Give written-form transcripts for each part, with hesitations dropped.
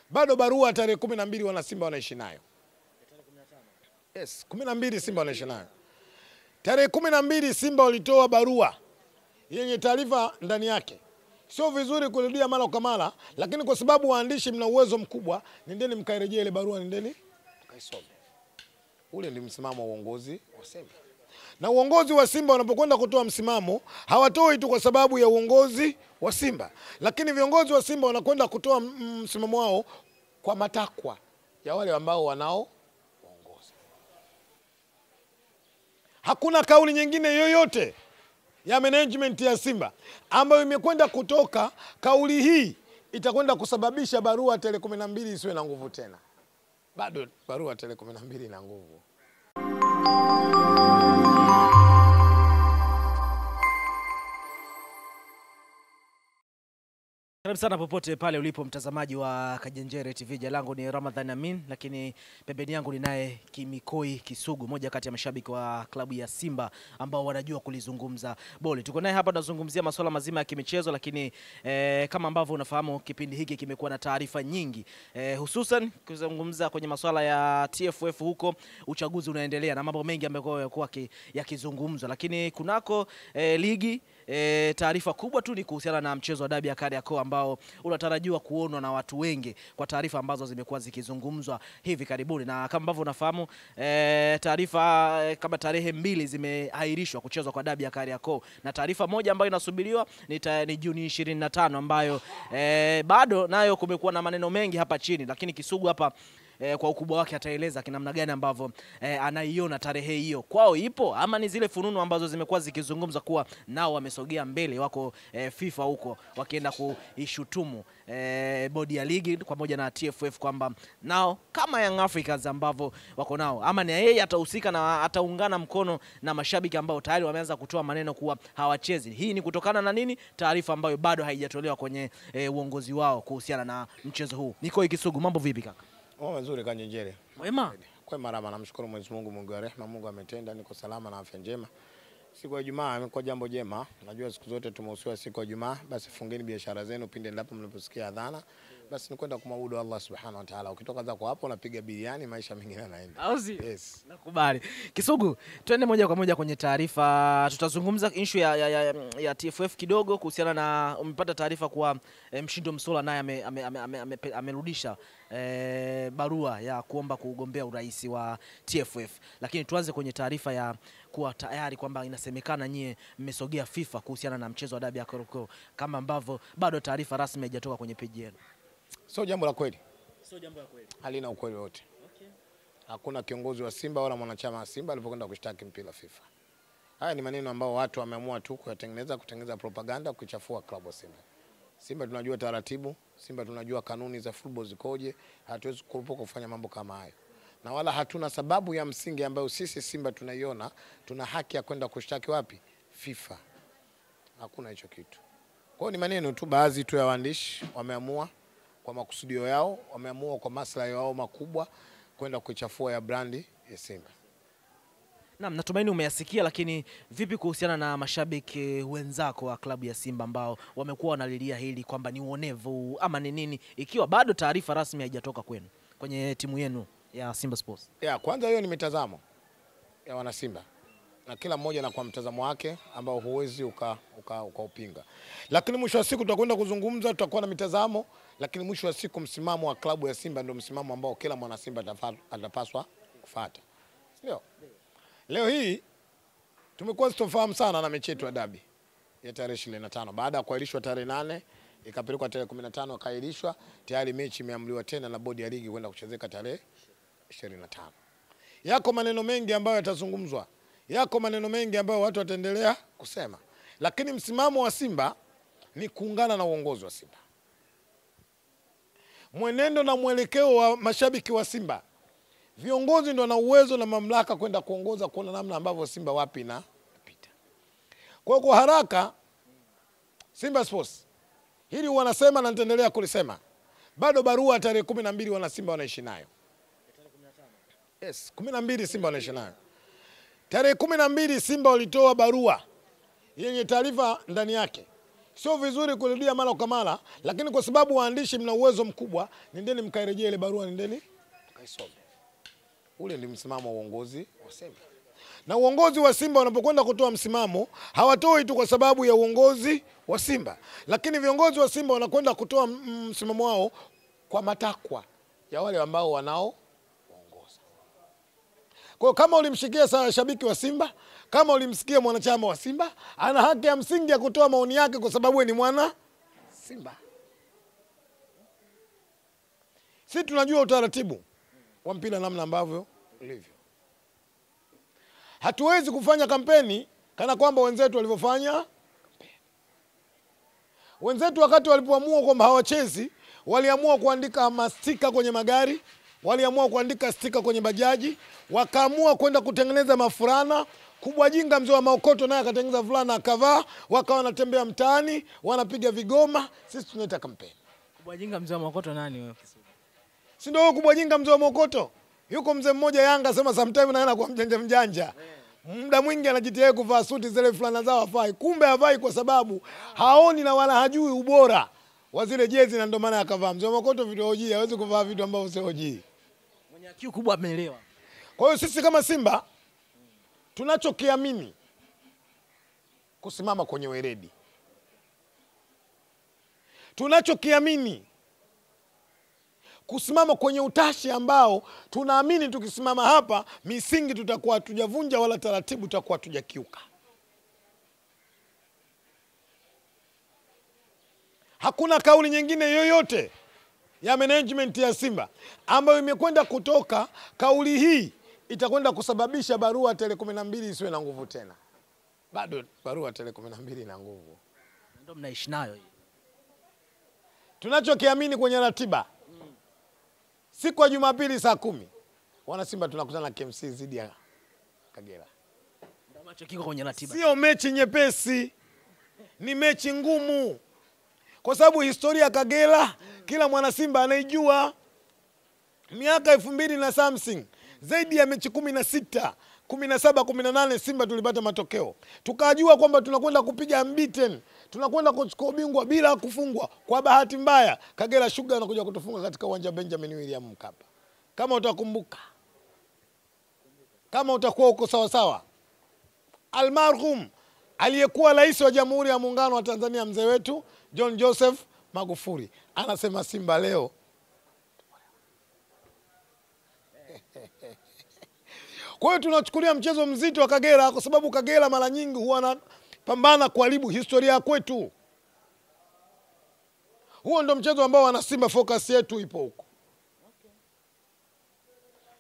Bado barua tarehe 12 wana Simba wanaishi nayo. Yes, 12 Simba wanaishi nayo. Tarehe 12 Simba walitoa barua yenye taarifa ndani yake. Sio vizuri kurudia mara kwa mara, lakini kwa sababu waandishi mna uwezo mkubwa, nendeni mkairejea ile barua, nendeni mkaisome. Ule ndio msimamo wa uongozi wa Simba. Na uongozi wa Simba wanapokwenda kutoa msimamo, hawatoi tu kwa sababu ya uongozi wa Simba, lakini viongozi wa Simba wanakwenda kutoa msimamo wao kwa matakwa ya wale ambao wanao uongozi. Hakuna kauli nyingine yoyote ya management ya Simba ambayo imekwenda kutoka. Kauli hii itakwenda kusababisha barua tarehe 12 isiwe na nguvu tena. Bado barua tarehe 12 ina nguvu. Karibu sana popote pale ulipo mtazamaji wa Kajenjere TV. Jina langu ni Ramadhan Amin, lakini pembeni yangu ni naye Kimikoi Kisugu, moja kati ya mashabiki wa klabu ya Simba ambao wanajua kulizungumza boli. Tuko naye hapa tunazungumzia masuala mazima ya kimichezo, lakini kama ambavyo unafahamu kipindi hiki kimekuwa na taarifa nyingi, hususan kuzungumza kwenye masuala ya TFF huko, uchaguzi unaendelea na mambo mengi yamekuwa yakizungumzwa, lakini kunako ligi taarifa kubwa tu ni kuhusiana na mchezo wa dabi ya Kariakoo ambao unatarajiwa kuonwa na watu wengi kwa taarifa ambazo zimekuwa zikizungumzwa hivi karibuni. Na kama ambavyo unafahamu taarifa kama tarehe 2 zimeahirishwa kuchezwa kwa dabi ya Kariakoo, na taarifa moja ambayo inasubiriwa ni Juni 25 ambayo bado nayo kumekuwa na maneno mengi hapa chini, lakini Kisugu hapa kwa ukubwa wake ataeleza kinamna gani ambavyo anaiona tarehe hiyo. Kwao ipo ama ni zile fununu ambazo zimekuwa zikizungumza kuwa nao wamesogea mbele, wako FIFA huko wakienda kuishutumu bodi ya ligi pamoja na TFF kwamba nao kama Young Africans ambavyo wako nao, ama ni yeye atahusika na ataungana mkono na mashabiki ambao tayari wameanza kutoa maneno kuwa hawachezi. Hii ni kutokana na nini? Taarifa ambayo bado haijatolewa kwenye uongozi wao kuhusiana na mchezo huu. Nikoi Kisugu, mambo vipi kaka? Nzuri Kajenjere. Wema. Kwa marama, namshukuru Mwenyezi Mungu, Mungu wa rehema, Mungu ametenda, niko salama na afya njema. Siku ya Ijumaa imekuwa jambo jema. Najua siku zote tumehusiwa siku ya Ijumaa, basi fungeni biashara zenu pindi ndipo mnaposikia adhana. Basi ni kwenda kumwabudu Allah Subhanahu wa Ta'ala. Ukitoka zako hapo unapiga biriani, maisha mengine yanaenda. Yes. Nakubali. Kisugu, twende moja kwa moja kwenye taarifa. Tutazungumza issue ya TFF kidogo kuhusiana na umepata taarifa kuwa Mshindo Msola naye amerudisha barua ya kuomba kugombea urais wa TFF. Lakini tuanze kwenye taarifa ya kuwa tayari kwamba inasemekana nyie mmesogea FIFA kuhusiana na mchezo wa dabi ya Kariakoo, kama ambavyo bado taarifa rasmi haijatoka kwenye page yenu. Sio jambo la kweli. Sio jambo la kweli. Halina ukweli wote. Okay. Hakuna kiongozi wa Simba wala mwanachama wa Simba alipokwenda kushtaki mpira FIFA. Haya ni maneno ambao watu wameamua tu kutengeneza propaganda kuichafua klabu ya Simba. Simba tunajua taratibu, Simba tunajua kanuni za football zikoje, hatuwezi kurupuka kufanya mambo kama hayo. Na wala hatuna sababu ya msingi ambayo sisi Simba tunaiona tuna haki ya kwenda kushtaki wapi? FIFA. Hakuna hicho kitu. Kwa hiyo ni maneno tu baadhi tu ya waandishi wameamua kwa makusudio yao, wameamua kwa maslahi yao makubwa kwenda kuichafua ya brandi ya Simba. Naam, natumaini umeyasikia, lakini vipi kuhusiana na mashabiki wenzako wa klabu ya Simba ambao wamekuwa wanalilia hili kwamba ni uonevu ama ni nini, ikiwa bado taarifa rasmi haijatoka kwenu kwenye timu yenu ya Simba Sports? Kwanza hiyo ni mitazamo ya wana Simba. Na kila mmoja na kwa mtazamo wake ambao huwezi ukaupinga. Lakini mwisho wa siku tutakwenda kuzungumza, tutakuwa na mitazamo, lakini mwisho wa siku msimamo wa klabu ya Simba ndio msimamo ambao kila mwana Simba atapaswa kufuata. Ndio. Leo hii tumekuwa sitofahamu sana na mechi yetu ya dabi ya tarehe 25. Baada ya kuahirishwa tarehe 8 ikapelekwa tarehe 15 akaahirishwa, tayari mechi imeamliwa tena na bodi ya ligi kwenda kuchezeka tarehe 25. Yako maneno mengi ambayo yatazungumzwa. Yako maneno mengi ambayo watu wataendelea kusema. Lakini msimamo wa Simba ni kuungana na uongozi wa Simba. Mwenendo na mwelekeo wa mashabiki wa Simba, viongozi ndio wana uwezo na mamlaka kwenda kuongoza kuona namna ambavyo Simba wapi na pita. Kwa haraka Simba Sports hili wanasema na nitaendelea kulisema. Bado barua tarehe 12 wana Simba wanaishi nayo. Yes, 12 Simba wanaishi nayo. Tarehe 12 Simba walitoa barua yenye taarifa ndani yake. Sio vizuri kurudia mara kwa mara, lakini kwa sababu waandishi mna uwezo mkubwa, nendeni mkairejea ile barua, nendeni mkaisome. Ule ni msimamo wa uongozi wa Simba. Na uongozi wa Simba unapokwenda kutoa msimamo, hawatoi tu kwa sababu ya uongozi wa Simba, lakini viongozi wa Simba wanakwenda kutoa msimamo wao kwa matakwa ya wale ambao wanao waongoza. Kwa kama ulimshikia sana shabiki wa Simba, kama ulimsikia mwanachama wa Simba, ana haki ya msingi ya kutoa maoni yake kwa sababu ni mwana Simba. Sisi tunajua utaratibu wa mpira namna ambavyo ulivyo. Hatuwezi kufanya kampeni kana kwamba wenzetu walivyofanya. Wenzetu wakati walipoamua kwamba hawachezi, waliamua kuandika mastika kwenye magari, waliamua kuandika stika kwenye bajaji, wakaamua kwenda kutengeneza mafurana. Kubwa jinga mzee wa Maokoto naye akatengeneza fulana akavaa, wakawa wanatembea mtaani, wanapiga vigoma. Sisi tunaita kampeni. Kubwa jinga mzee wa Maokoto nani wewe? Si ndio kubwa jinga mzee wa Maokoto? Yuko mzee mmoja Yanga sema sometime naenda kwa mjanja. Muda mwingi anajitia kuvaa suti zile fulana zao hafai. Kumbe hafai kwa sababu haoni na wala hajui ubora wa zile jezi, na ndio maana akavaa. Mzee wa Maokoto video hojii, hawezi kuvaa vitu ambavyo sio hojii. Mwenye akili kubwa ameelewa. Kwa hiyo sisi kama Simba tunachokiamini kusimama kwenye weledi. Tunachokiamini kusimama kwenye utashi ambao tunaamini tukisimama hapa misingi tutakuwa hatujavunja wala taratibu tutakuwa hatujakiuka. Hakuna kauli nyingine yoyote ya management ya Simba ambayo imekwenda kutoka. Kauli hii itakwenda kusababisha barua Tele 12 isiwe na nguvu tena. Bado barua Tele 12 ina nguvu. Ndio mnaishi nayo hii. Tunachokiamini kwenye ratiba, siku ya Jumapili saa 10 wana Simba tunakutana KMC dhidi ya Kagera. Ndio macho kiko kwenye ratiba. Sio mechi nyepesi, ni mechi ngumu. Kwa sababu historia ya Kagera kila mwana Simba anaijua. Miaka 2000 na something, zaidi ya mechi 16, 17, 18 Simba tulipata matokeo. Tukajua kwamba tunakwenda kupiga unbeaten, tunakwenda kuchukua ubingwa bila kufungwa. Kwa bahati mbaya Kagera Sugar anakuja kutufunga katika uwanja Benjamin William Mkapa. Kama utakumbuka, kama utakuwa uko sawa sawa, almarhum aliyekuwa rais wa Jamhuri ya Muungano wa Tanzania mzee wetu John Joseph Magufuli anasema Simba leo Kwa hiyo tunachukulia mchezo mzito wa Kagera kwa sababu Kagera mara nyingi huwa anapambana kuharibu historia kwetu. Huo ndio mchezo ambao wana Simba focus yetu ipo huko.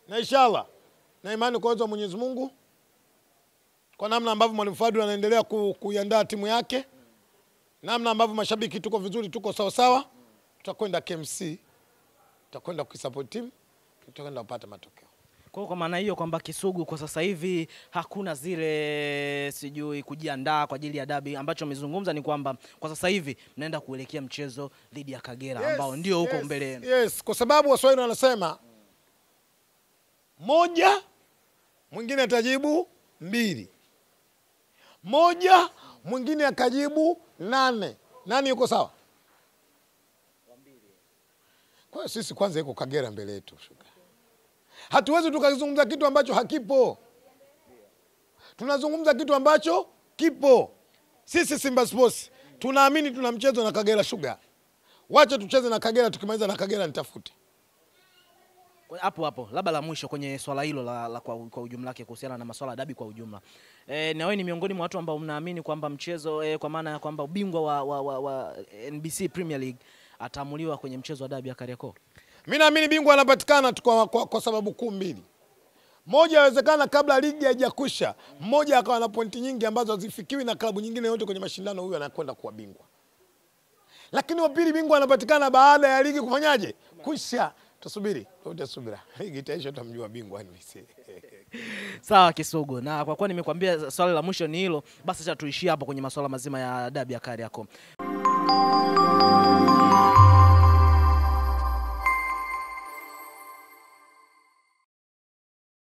Na inshallah na imani kwa uwezo wa Mwenyezi Mungu, kwa namna ambavyo Mwalimu Fadlu anaendelea kuiandaa timu yake, namna ambavyo mashabiki tuko vizuri, tuko sawa sawa, tutakwenda KMC, tutakwenda kuisupport team, tutakwenda kupata matokeo. Kwa maana hiyo kwamba Kisugu kwa sasa hivi hakuna zile sijui kujiandaa kwa ajili ya dabi, ambacho umezungumza ni kwamba kwa sasa hivi mnaenda kuelekea mchezo dhidi ya Kagera ambao ndio huko mbele. Yes, kwa sababu Waswahili wanasema moja mwingine atajibu 2. Moja mwingine akajibu 8. Nani yuko sawa? Kwa hiyo sisi kwanza yuko Kagera mbele yetu. Hatuwezi tukazungumza kitu ambacho hakipo. Tunazungumza kitu ambacho kipo. Sisi Simba Sports tunaamini tuna mchezo na Kagera Sugar. Wacha tucheze na Kagera, tukimaliza na Kagera nitafute. Hapo labda la mwisho kwenye swala hilo la kwa ujumla wake kuhusiana na masuala ya dabi kwa ujumla. Na wewe ni miongoni mwa watu ambao mnaamini kwamba mchezo kwa maana ya kwamba ubingwa wa NBC Premier League ataamuliwa kwenye mchezo wa dabi ya Kariakoo. Mimi naamini bingwa anapatikana kwa sababu kuu mbili. Moja, inawezekana kabla ligi haijakwisha, mmoja akawa na pointi nyingi ambazo hazifikiwi na klabu nyingine yote kwenye mashindano, huyu anakwenda kuwa bingwa. Lakini wa pili, bingwa anapatikana baada ya ligi kufanyaje? Kwisha. Tusubiri, tutasubira. Ligi itaisha tutamjua bingwa NBC. Sawa Kisugu, na kwa kuwa nimekwambia swali la mwisho ni hilo, basi acha tuishie hapo kwenye masuala mazima ya dabi ya Kariakoo.